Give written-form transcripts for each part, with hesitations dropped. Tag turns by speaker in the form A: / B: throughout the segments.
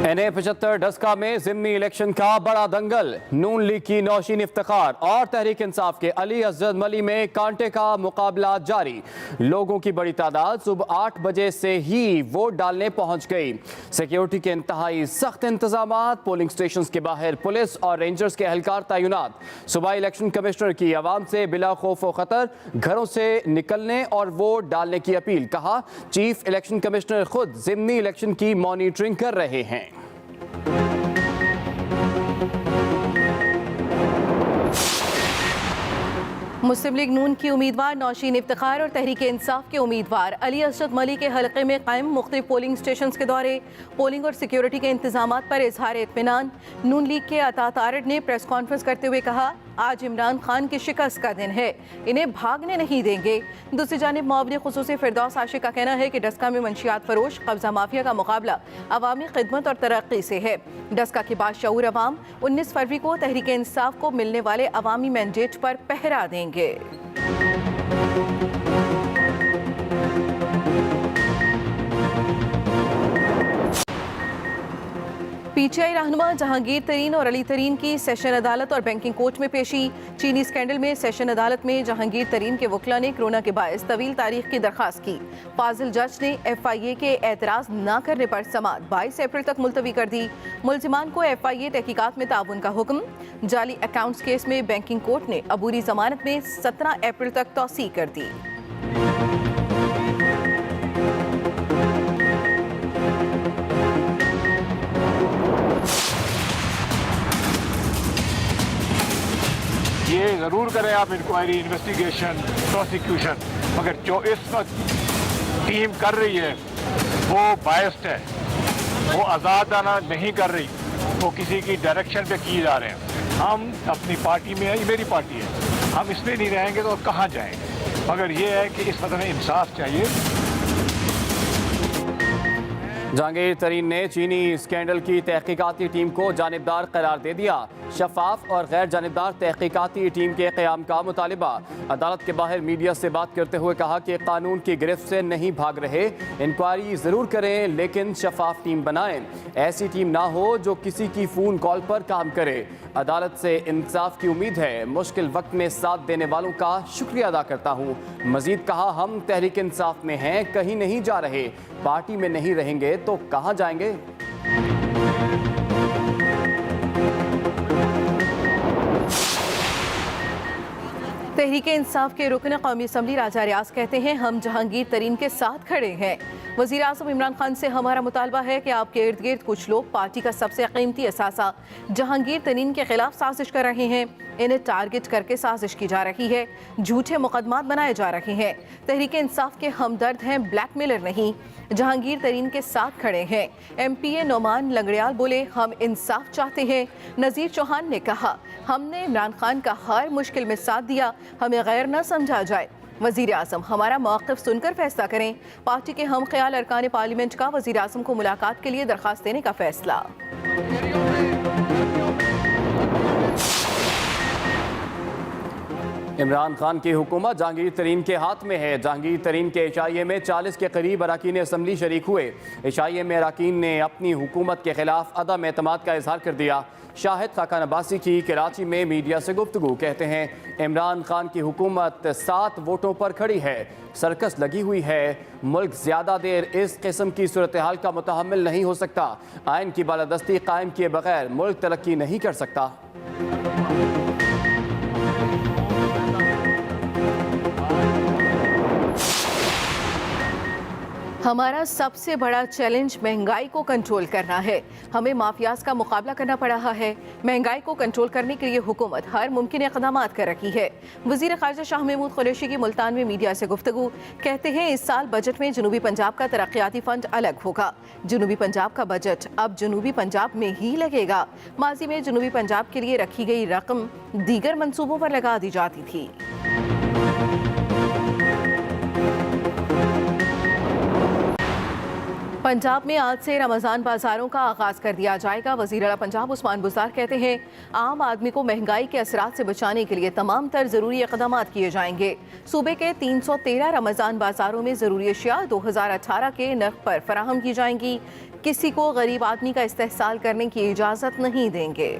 A: NA-75 Daska में ज़िमनी election का बड़ा दंगल। नून लीग की नौशीन इफ्तिखार और तहरीक इंसाफ के अली असद मली में कांटे का मुकाबला जारी। लोगों की बड़ी तादाद सुबह 8 बजे से ही वोट डालने पहुंच गई। सिक्योरिटी के इंतहाई सख्त इंतजामात, पोलिंग स्टेशन के बाहर पुलिस और रेंजर्स के एहलकार तैनात। सुबह इलेक्शन कमिश्नर की आवाम से बिला खौफ व खतर घरों से निकलने और वोट डालने की अपील। कहा, चीफ इलेक्शन कमिश्नर खुद ज़िमनी इलेक्शन की मॉनिटरिंग कर रहे हैं।
B: मुस्लिम लीग नून की उम्मीदवार नौशीन इफ्तिखार और तहरीक इंसाफ के उम्मीदवार अली असद मली के हलके में कायम मुख्तलिफ पोलिंग स्टेशन के दौरे, पोलिंग और सिक्योरिटी के इंतजाम पर इजहार इत्मीनान। नून लीग के अता तारड़ ने प्रेस कॉन्फ्रेंस करते हुए कहा, आज इमरान खान की शिकस्त का दिन है, इन्हें भागने नहीं देंगे। दूसरी जानिब मुआविन खुसूसी फिरदौस आशिक का कहना है कि डस्का में मंशियात फरोश कब्जा माफिया का मुकाबला अवामी खिदमत और तरक्की से है। डस्का के बाशऊर अवाम 19 फरवरी को तहरीक इंसाफ को मिलने वाले अवामी मैंडेट पर पहरा देंगे। पीटीआई रहनुमा जहांगीर तरीन और अली तरीन की सेशन अदालत और बैंकिंग कोर्ट में पेशी। चीनी स्कैंडल में सेशन अदालत में जहांगीर तरीन के वकील ने कोरोना के बायस तवील तारीख की दरखास्त की। फाजिल जज ने FIA के एतराज न करने पर समाअत 22 अप्रैल तक मुलतवी कर दी। मुलजिमान को FIA तहकीकात में ताउन का हुक्म। जाली अकाउंट्स केस में बैंकिंग कोर्ट ने अबूरी जमानत में 17 अप्रैल तक तौसीह कर दी।
C: ये ज़रूर करें आप इंक्वायरी, इन्वेस्टिगेशन, प्रोसिक्यूशन, मगर जो इस वक्त टीम कर रही है वो बायस्ड है, वो आज़ादाना नहीं कर रही, वो किसी की डायरेक्शन पे किए जा रहे हैं। हम अपनी पार्टी में, ये मेरी पार्टी है, हम इसमें नहीं रहेंगे तो कहाँ जाएंगे। मगर ये है कि इस वक्त हमें इंसाफ चाहिए।
A: जहांगीर तरीन ने चीनी स्कैंडल की तहकीकाती टीम को जानिबदार करार दे दिया। शफाफ और गैर जानिबदार तहकीकाती टीम के क़याम का मुतालिबा। अदालत के बाहर मीडिया से बात करते हुए कहा कि कानून की गिरफ्त से नहीं भाग रहे, इंक्वायरी ज़रूर करें लेकिन शफाफ टीम बनाएं। ऐसी टीम ना हो जो किसी की फ़ोन कॉल पर काम करे। अदालत से इंसाफ की उम्मीद है, मुश्किल वक्त में साथ देने वालों का शुक्रिया अदा करता हूँ। मज़ीद कहा, हम तहरीक इंसाफ में हैं, कहीं नहीं जा रहे। पार्टी में नहीं रहेंगे तो कहाँ जाएंगे।
B: तहरीक इंसाफ के रुकन कौमी असम्बली राजा रियाज कहते हैं, हम जहांगीर तरीन के साथ खड़े हैं। वज़ीर आज़म इमरान खान से हमारा मुतालबा है कि आपके इर्द गिर्द कुछ लोग पार्टी का सबसे कीमती असासा जहांगीर तरीन के खिलाफ साजिश कर रहे हैं। इन्हें टारगेट करके साजिश की जा रही है, झूठे मुकदमात बनाए जा रहे हैं। तहरीक इंसाफ के हमदर्द हैं, ब्लैकमेलर नहीं। जहांगीर तरीन के साथ खड़े हैं। MPA नोमान लंगड़ियाल बोले, हम इंसाफ चाहते हैं। नज़ीर चौहान ने कहा, हमने इमरान खान का हर मुश्किल में साथ दिया, हमें गैर न समझा जाए। वज़ीर आज़म हमारा मौक़िफ़ सुनकर फैसला करें। पार्टी के हम ख्याल अरकान पार्लियामेंट का वज़ीर आज़म को मुलाकात के लिए दरख्वास्त देने का फैसला।
A: इमरान खान की हुकूमत जहांगीर तरीन के हाथ में है। जहांगीर तरीन के HIA में 40 के करीब अरकान असम्बली शरीक हुए। HIA में अरकान ने अपनी हुकूमत के खिलाफ अदम एतमाद का इजहार कर दिया। शाहिद खाकान अब्बासी की कराची में मीडिया से गुफ्तगू, कहते हैं इमरान खान की हुकूमत 7 वोटों पर खड़ी है, सर्कस लगी हुई है। मुल्क ज़्यादा देर इस किस्म की सूरत हाल का मुतहम्मिल नहीं हो सकता। आइन की बालादस्ती कायम किए बगैर मुल्क तरक्की नहीं कर सकता।
B: हमारा सबसे बड़ा चैलेंज महंगाई को कंट्रोल करना है। हमें माफियाज का मुकाबला करना पड़ रहा है। महंगाई को कंट्रोल करने के लिए हुकूमत हर मुमकिन इक़दाम कर रही है। वज़ीर ख़ारिजा शाह महमूद कुरैशी की मुल्तान में मीडिया से गुफ्तगू, कहते हैं इस साल बजट में जनूबी पंजाब का तरक्याती फ़ंड अलग होगा। जनूबी पंजाब का बजट अब जनूबी पंजाब में ही लगेगा। माजी में जनूबी पंजाब के लिए रखी गई रकम दीगर मनसूबों पर लगा दी जाती थी। पंजाब में आज से रमज़ान बाजारों का आगाज़ कर दिया जाएगा। वज़ीर आला पंजाब उस्मान बुज़दार कहते हैं, आम आदमी को महंगाई के असरात से बचाने के लिए तमाम तर ज़रूरी इक़दाम किए जाएंगे। सूबे के 313 रमज़ान बाजारों में ज़रूरी अशिया 2018 के नर्ख पर फराहम की जाएंगी। किसी को गरीब आदमी का इस्तेहसाल करने की इजाज़त नहीं देंगे।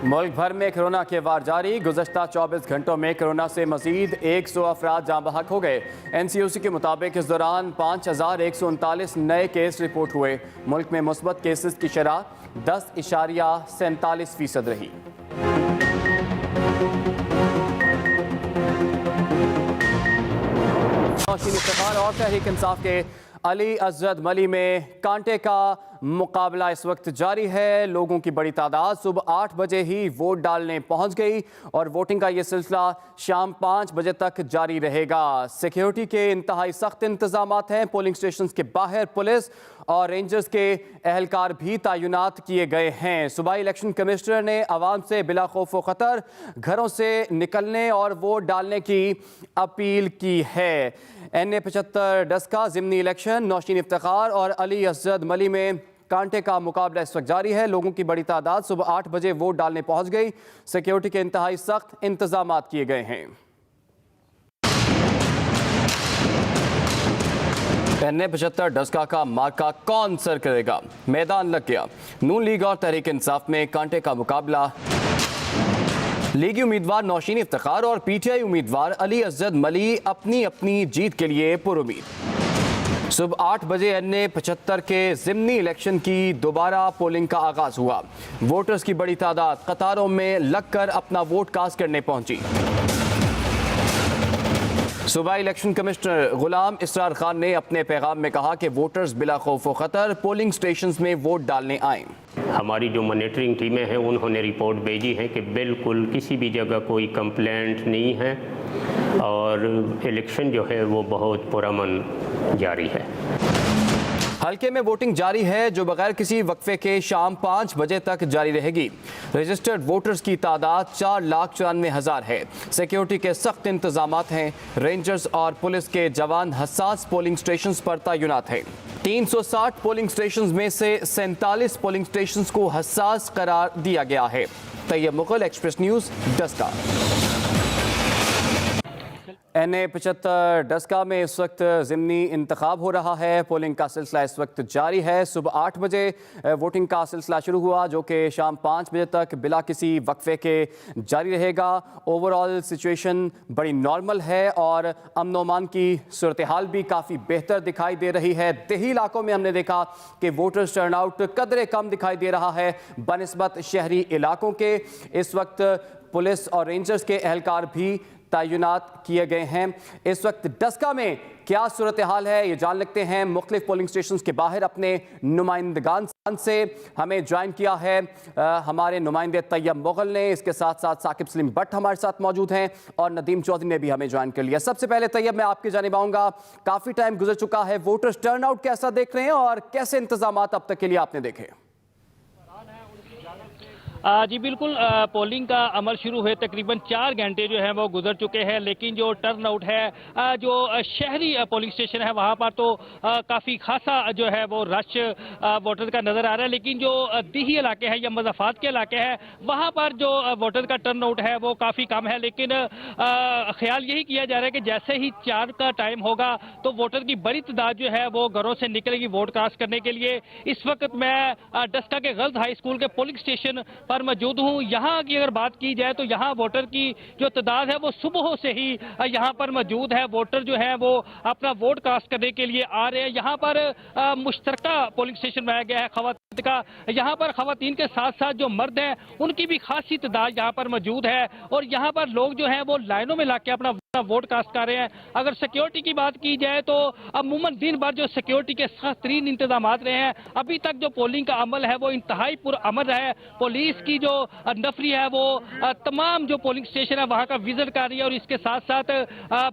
A: मुल्क भर में कोरोना के वार जारी। गुज़श्ता 24 घंटों में कोरोना से मजीद 100 अफराद जाँ बहक हो गए। NCOC के मुताबिक इस दौरान 5139 नए केस रिपोर्ट हुए। मुल्क में मुस्बत केसेस की शरह 10.47% रही। नौशीन इफ्तिखार और तहरीक इंसाफ के अली अजद मली में कांटे का मुकाबला इस वक्त जारी है। लोगों की बड़ी तादाद सुबह 8 बजे ही वोट डालने पहुंच गई और वोटिंग का ये सिलसिला शाम 5 बजे तक जारी रहेगा। सिक्योरिटी के इंतहाई सख्त इंतजामात हैं। पोलिंग स्टेशन के बाहर पुलिस और रेंजर्स के एहलकार भी तैनात किए गए हैं। सूबाई इलेक्शन कमिश्नर ने आवाम से बिला खौफ व खतर घरों से निकलने और वोट डालने की अपील की है। NA 75 डस्का ज़िमनी इलेक्शन नौशीन इफ्तिखार और अली असद मली में कांटे का मुकाबला इस वक्त जारी है। लोगों की बड़ी तादाद सुबह 8 बजे वोट डालने पहुंच गई। सिक्योरिटी के इंतहाई सख्त इंतजामात किए गए हैं। NA 75 डस्का का मार्का कौन सर करेगा? मैदान लग गया। नून लीग और तहरीक इंसाफ में कांटे का मुकाबला। लीगी उम्मीदवार नौशीन इफ्तिखार और PTI उम्मीदवार अली असद मली अपनी अपनी जीत के लिए पुरुमीद। सुबह 8 बजे NA 75 के ज़िमनी इलेक्शन की दोबारा पोलिंग का आगाज हुआ। वोटर्स की बड़ी तादाद कतारों में लगकर अपना वोट कास्ट करने पहुंची। सूबाई इलेक्शन कमिश्नर गुलाम इसरार खान ने अपने पैगाम में कहा कि वोटर्स बिला खौफ व खतर पोलिंग स्टेशंस में वोट डालने आएं।
D: हमारी जो मॉनिटरिंग टीमें हैं उन्होंने रिपोर्ट भेजी है कि बिल्कुल किसी भी जगह कोई कंप्लेंट नहीं है और इलेक्शन जो है वो बहुत पुरअमन जारी है।
A: हल्के में वोटिंग जारी है जो बगैर किसी वक्फे के शाम 5 बजे तक जारी रहेगी। रजिस्टर्ड वोटर्स की तादाद 4,94,000 है। सिक्योरिटी के सख्त इंतजामात हैं। रेंजर्स और पुलिस के जवान हसास पोलिंग स्टेशंस पर तैनात हैं। 360 पोलिंग स्टेशंस में से 47 पोलिंग स्टेशंस को हसास करार दिया गया है। Tayyab Mughal, Express News, Daska. NA 75 Daska में इस वक्त ज़िमनी इंतखाब हो रहा है। पोलिंग का सिलसिला इस वक्त जारी है। सुबह 8 बजे वोटिंग का सिलसिला शुरू हुआ जो कि शाम 5 बजे तक बिला किसी वक्फे के जारी रहेगा। ओवरऑल सिचुएशन बड़ी नॉर्मल है और अमन अमान की सूरत हाल भी काफ़ी बेहतर दिखाई दे रही है। देही इलाकों में हमने देखा कि वोटर्स टर्नआउट कदरे कम दिखाई दे रहा है बनिस्बत शहरी इलाकों के। इस वक्त पुलिस और रेंजर्स के एहलकार भी तैनात किए गए हैं। इस वक्त डस्का में क्या सूरत हाल है ये जान लेते हैं। मुख्तलिफ पोलिंग स्टेशन के बाहर अपने नुमाइंदगान से हमें ज्वाइन किया है हमारे नुमाइंदे तैयब मुगल ने। इसके साथ साथ साकिब सलीम भट्ट हमारे साथ मौजूद हैं और नदीम चौधरी ने भी हमें ज्वाइन कर लिया। सबसे पहले तैयब मैं आपकी जानिब आऊँगा। काफ़ी टाइम गुजर चुका है, वोटर्स टर्नआउट कैसा देख रहे हैं और कैसे इंतजाम अब तक के लिए आपने देखे?
E: जी बिल्कुल, पोलिंग का अमल शुरू हुए तकरीबन 4 घंटे जो है वो गुजर चुके हैं, लेकिन जो टर्न आउट है जो शहरी पोलिंग स्टेशन है वहाँ पर तो काफ़ी खासा जो है वो रश वोटर का नज़र आ रहा है। लेकिन जो दिही इलाके हैं या मज़ाफ़ात के इलाके हैं वहाँ पर जो वोटर का टर्न आउट है वो काफ़ी कम है। लेकिन ख्याल यही किया जा रहा है कि जैसे ही 4 का टाइम होगा तो वोटर की बड़ी तादाद जो है वो घरों से निकलेगी वोट कास्ट करने के लिए। इस वक्त मैं डस्का के गर्ल्स हाई स्कूल के पोलिंग स्टेशन पर मौजूद हूं। यहां की अगर बात की जाए तो यहां वोटर की जो तादाद है वो सुबह से ही यहां पर मौजूद है। वोटर जो है वो अपना वोट कास्ट करने के लिए आ रहे हैं। यहां पर मुश्तरका पोलिंग स्टेशन बनाया गया है खवातीन का। यहां पर खवातीन के साथ साथ जो मर्द हैं उनकी भी खासी तादाद यहां पर मौजूद है और यहां पर लोग जो है वो लाइनों में लाके अपना वोट कास्ट कर रहे हैं। अगर सिक्योरिटी की बात की जाए तो अमूमन दिन भर जो सिक्योरिटी के सख्त तरीन इंतजाम रहे हैं। अभी तक जो पोलिंग का अमल है वो इंतहाई पुरअमन रहा है। पुलिस की जो नफरी है वो तमाम जो पोलिंग स्टेशन है वहां का विजिट कर रही है और इसके साथ साथ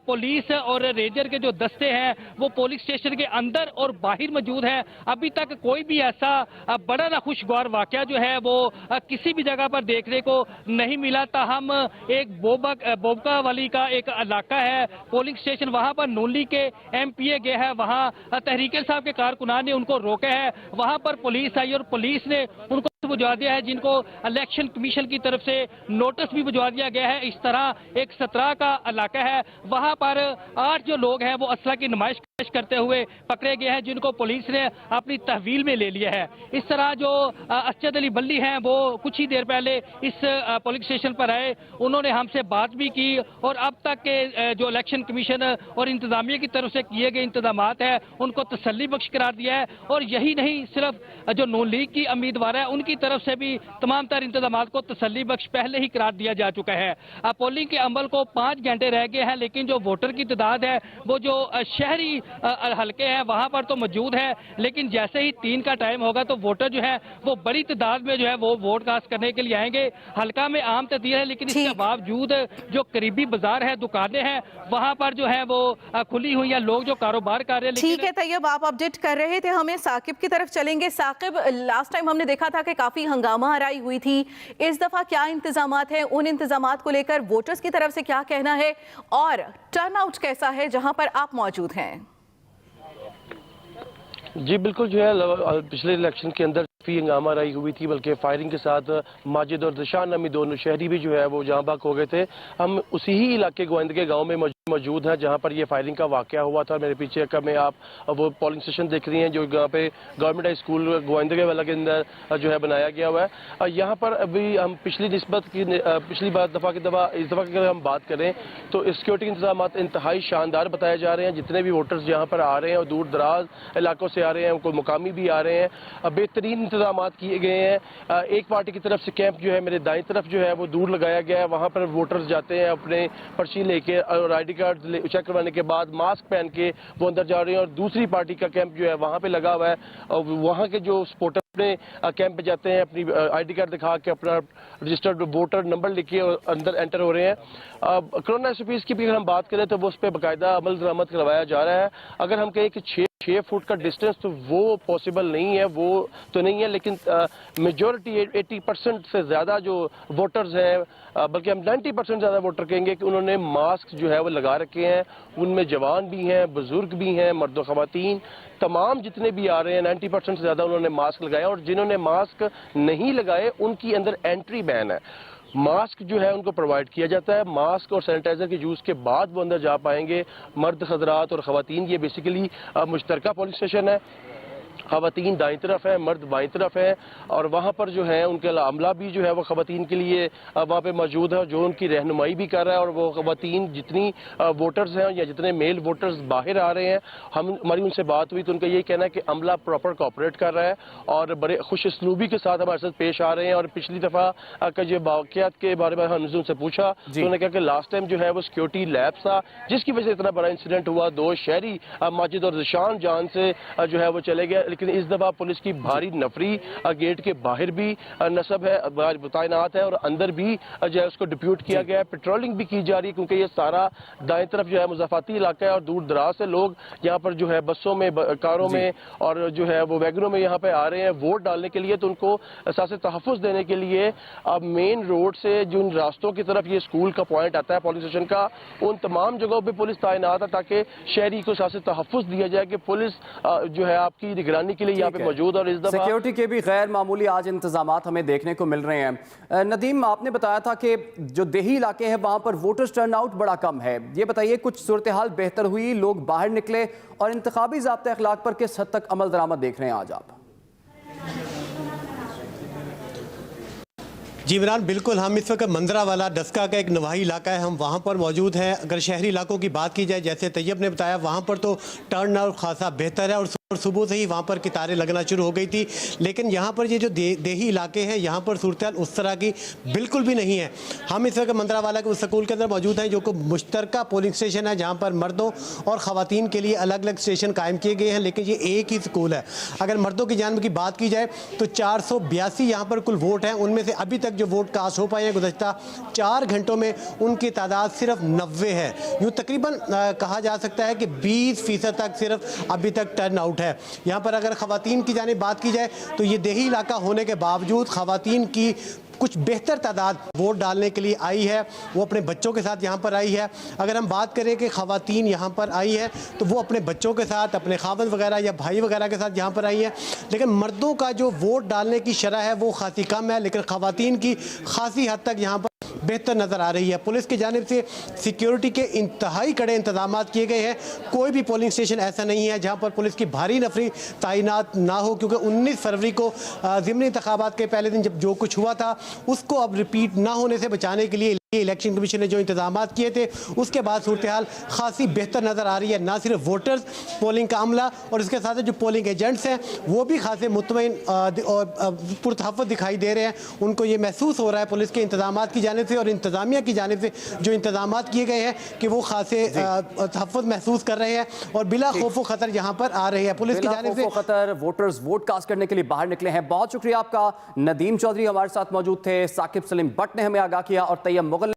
E: पुलिस और रेंजर के जो दस्ते हैं वो पोलिंग स्टेशन के अंदर और बाहर मौजूद है। अभी तक कोई भी ऐसा बड़ा नाखुशगवार वाकया जो है वो किसी भी जगह पर देखने को नहीं मिला। ताहम एक बोबका वाली का एक इलाका है पोलिंग स्टेशन, वहां पर नूली के MPA गए हैं, वहां तहरीक साहब के कारकुनान ने उनको रोका है। वहां पर पुलिस आई और पुलिस ने उनको भिजवा दिया है, जिनको इलेक्शन कमीशन की तरफ से नोटिस भी भिजवा दिया गया है। इस तरह एक 17 का इलाका है, वहां पर 8 जो लोग हैं वो असला की नुमाइश करते हुए पकड़े गए हैं, जिनको पुलिस ने अपनी तहवील में ले लिया है। इस तरह जो असद अली बल्ली हैं वो कुछ ही देर पहले इस पुलिस स्टेशन पर आए, उन्होंने हमसे बात भी की और अब तक के जो इलेक्शन कमीशन और इंतजामिया की तरफ से किए गए इंतजाम है उनको तसल्ली बख्श करार दिया है। और यही नहीं, सिर्फ जो नून लीग की उम्मीदवार है उनकी तरफ से भी तमाम तर इंतजाम को तसल्ली बख्श पहले ही करार दिया जा चुका है। पोलिंग के अमल को 5 घंटे रह गए हैं, लेकिन जो वोटर की तादाद है वो जो शहरी हल्के हैं वहां पर तो मौजूद है, लेकिन जैसे ही 3 का टाइम होगा तो वोटर जो है वो बड़ी तादाद में जो है वो वोट कास्ट करने के लिए आएंगे। हल्का में आम तब्दील है, लेकिन इसके बावजूद जो करीबी बाजार है, दुकानें हैं, वहां पर जो है वो खुली हुई है, लोग जो कारोबार कर रहे हैं।
B: ठीक है तैयब, आप अपडेट कर रहे थे हमें, साकिब की तरफ चलेंगे। साकिब, लास्ट टाइम हमने देखा था कि काफी हंगामा आराई हुई थी, इस दफा क्या इंतजामात हैं, उन इंतजामात को लेकर वोटर्स की तरफ से क्या कहना है और टर्नआउट कैसा है जहां पर आप मौजूद हैं?
F: जी बिल्कुल, जो है पिछले इलेक्शन के अंदर काफ़ी हंगामा राई हुई थी, बल्कि फायरिंग के साथ माजिद और दिशान नामी दोनों शहरी भी जो है वो जहाँ बाग हो गए थे। हम उसी ही इलाके गोविंद के गाँव में मौजूद हैं जहाँ पर ये फायरिंग का वाकया हुआ था। मेरे पीछे का में आप वो पोलिंग स्टेशन देख रही हैं जो यहाँ पे गवर्नमेंट हाई स्कूल गोविंद के वाला के अंदर जो है बनाया गया हुआ है। यहाँ पर अभी हम पिछली दफ़ा की अगर हम बात करें तो सिक्योरिटी इंतजाम इंतहाई शानदार बताए जा रहे हैं। जितने भी वोटर्स यहाँ पर आ रहे हैं और दूर दराज इलाकों से आ रहे हैं, उनको मुकामी भी आ रहे हैं, बेहतरीन इंतजाम किए गए हैं। एक पार्टी की तरफ से कैंप जो है मेरे दाईं तरफ जो है वो दूर लगाया गया है, वहाँ पर वोटर्स जाते हैं अपने पर्ची लेके और ID कार्ड चेक करवाने के बाद मास्क पहन के वो अंदर जा रहे हैं। और दूसरी पार्टी का कैंप जो है वहाँ पे लगा हुआ है और वहाँ के जो सपोर्टर अपने कैंप पे जाते हैं, अपनी ID कार्ड दिखा के अपना रजिस्टर्ड वोटर नंबर लिखे और अंदर एंटर हो रहे हैं। कोरोना SOPs की भी अगर हम बात करें तो वो उस पर बाकायदा अमल दरामद करवाया जा रहा है। अगर हम कहें कि 6 फुट का डिस्टेंस तो वो पॉसिबल नहीं है, वो तो नहीं है, लेकिन मेजॉरिटी 80% से ज़्यादा जो वोटर्स हैं, बल्कि हम 90% ज़्यादा वोटर कहेंगे कि उन्होंने मास्क जो है वो लगा रखे हैं। उनमें जवान भी हैं, बुजुर्ग भी हैं, मर्द व ख़वातीन तमाम जितने भी आ रहे हैं 90% से ज़्यादा उन्होंने मास्क लगाया। और जिन्होंने मास्क नहीं लगाए उनकी अंदर एंट्री बैन है। मास्क जो है उनको प्रोवाइड किया जाता है, मास्क और सैनिटाइजर के यूज़ के बाद वो अंदर जा पाएंगे। मर्द हजरात और ख़वातीन, ये बेसिकली मुश्तरका पोलिंग स्टेशन है। ख़वातीन दाईं तरफ है, मर्द बाईं तरफ है और वहाँ पर जो है उनके अमला भी जो है वो ख़वातीन के लिए वहाँ पे मौजूद है, जो उनकी रहनुमाई भी कर रहा है। और वो ख़वातीन जितनी वोटर्स हैं या जितने मेल वोटर्स बाहर आ रहे हैं, हमारी उनसे बात हुई तो उनका यही कहना है कि अमला प्रॉपर कोऑपरेट कर रहा है और बड़े खुश इसलूबी के साथ हमारे साथ पेश आ रहे हैं। और पिछली दफ़ा का जो वाक़यात के बारे में हमने उनसे पूछा तो उन्होंने कहा कि लास्ट टाइम जो है वो सिक्योरिटी लैप्स था, जिसकी वजह से इतना बड़ा इंसिडेंट हुआ। 2 शहरी माजिद और दिशान जान से जो है वो चले गए। लेकिन इस दफा पुलिस की भारी नफरी गेट के बाहर भी नस्ब है, तैनात है और अंदर भी जो है उसको डिप्यूट किया गया है। पेट्रोलिंग भी की जा रही है क्योंकि ये सारा दाएं तरफ जो है मुज़ाफ़ाती इलाका है और दूर दराज से लोग यहाँ पर जो है बसों में, कारों में और जो है वो वैगनों में यहाँ पे आ रहे हैं वोट डालने के लिए। तो उनको एहसास तहफ़्फ़ुज़ देने के लिए अब मेन रोड से जिन रास्तों की तरफ ये स्कूल का पॉइंट आता है पुलिस स्टेशन का, उन तमाम जगहों पर पुलिस तैनात है ताकि शहरी को एहसास तहफ़्फ़ुज़ दिया जाए कि पुलिस जो है आपकी निगरानी के लिए यहाँ पे मौजूद। और इस दफा
A: सिक्योरिटी के भी गैर मामूली आज इंतजामात हमें देखने को मिल रहे हैं। नदीम, आपने बताया था कि जो देही इलाके हैं वहां पर वोटर्स टर्नआउट बड़ा कम है, ये बताइए कुछ सूरत हाल बेहतर हुई, लोग बाहर निकले और इंतखाबी ज़ाब्ता अखलाक पर किस हद तक अमल दरामद देख रहे हैं आज आप?
G: जी इमरान, बिल्कुल हम इस वक्त मंदरा वाला डस्का का एक नवाही इलाका है, हम वहाँ पर मौजूद हैं। अगर शहरी इलाकों की बात की जाए, जैसे तैयब ने बताया, वहाँ पर तो टर्न आउट खासा बेहतर है और सुबह से ही वहाँ पर कितारें लगना शुरू हो गई थी। लेकिन यहाँ पर ये जो देही इलाके हैं, यहाँ पर सूरत हाल उस तरह की बिल्कुल भी नहीं है। हम इस वक्त मंदरा वाला के उस स्कूल के अंदर मौजूद हैं जो कि मुश्तरका पोलिंग स्टेशन है, जहाँ पर मर्दों और ख़वातीन के लिए अलग अलग स्टेशन कायम किए गए हैं, लेकिन ये एक ही स्कूल है। अगर मर्दों की जानिब की बात की जाए तो 482 यहाँ पर कुल वोट हैं, उनमें से अभी तक जो वोट कास्ट हो पाए हैं गुज़श्ता 4 घंटों में उनकी तादाद सिर्फ 90 है। यूँ तकरीबन कहा जा सकता है कि 20% तक सिर्फ अभी तक टर्न आउट है। यहाँ पर अगर ख़वातीन की जानिब बात की जाए तो ये देही इलाका होने के बावजूद ख़वातीन की कुछ बेहतर तादाद वोट डालने के लिए आई है, वो अपने बच्चों के साथ यहाँ पर आई है। अगर हम बात करें कि ख़वातीन यहाँ पर आई है तो वो अपने बच्चों के साथ, अपने खावंद वगैरह या भाई वगैरह के साथ यहाँ पर आई है। लेकिन मर्दों का जो वोट डालने की शरह है वो खासी कम है, लेकिन ख़वातीन की खासी हद तक यहाँ पर बेहतर नज़र आ रही है। पुलिस की जानिब से सिक्योरिटी के इंतहाई कड़े इंतजाम किए गए हैं। कोई भी पोलिंग स्टेशन ऐसा नहीं है जहाँ पर पुलिस की भारी नफरी तैनात ना हो, क्योंकि 19 फरवरी को ज़िमनी इंतखाबात के पहले दिन जब जो कुछ हुआ था उसको अब रिपीट ना होने से बचाने के लिए इलेक्शन कमीशन ने जो इंतजाम किए थे उसके बाद सूरत हाल खासी बेहतर नज़र आ रही है। ना सिर्फ वोटर्स, पोलिंग का अमला और इसके साथ जो पोलिंग एजेंट्स हैं वो भी खासे मुतमईन और पुरतहफ़्फ़ुज़ दिखाई दे रहे हैं। उनको ये महसूस हो रहा है पुलिस के इंतजाम की जानिब से और इंतज़ामिया की जानिब से जो इंतजाम किए गए हैं कि वो खासे तहफ़्फ़ुज़ महसूस कर रहे हैं और बिला खौफ व ख़तर यहाँ पर आ रहे हैं। पुलिस की जानिब से
A: खतर वोटर्स वोट कास्ट करने के लिए बाहर निकले हैं। बहुत शुक्रिया आपका। नदीम चौधरी हमारे साथ मौजूद थे, साकिब सलीम बट ने हमें आगाह किया और तैयब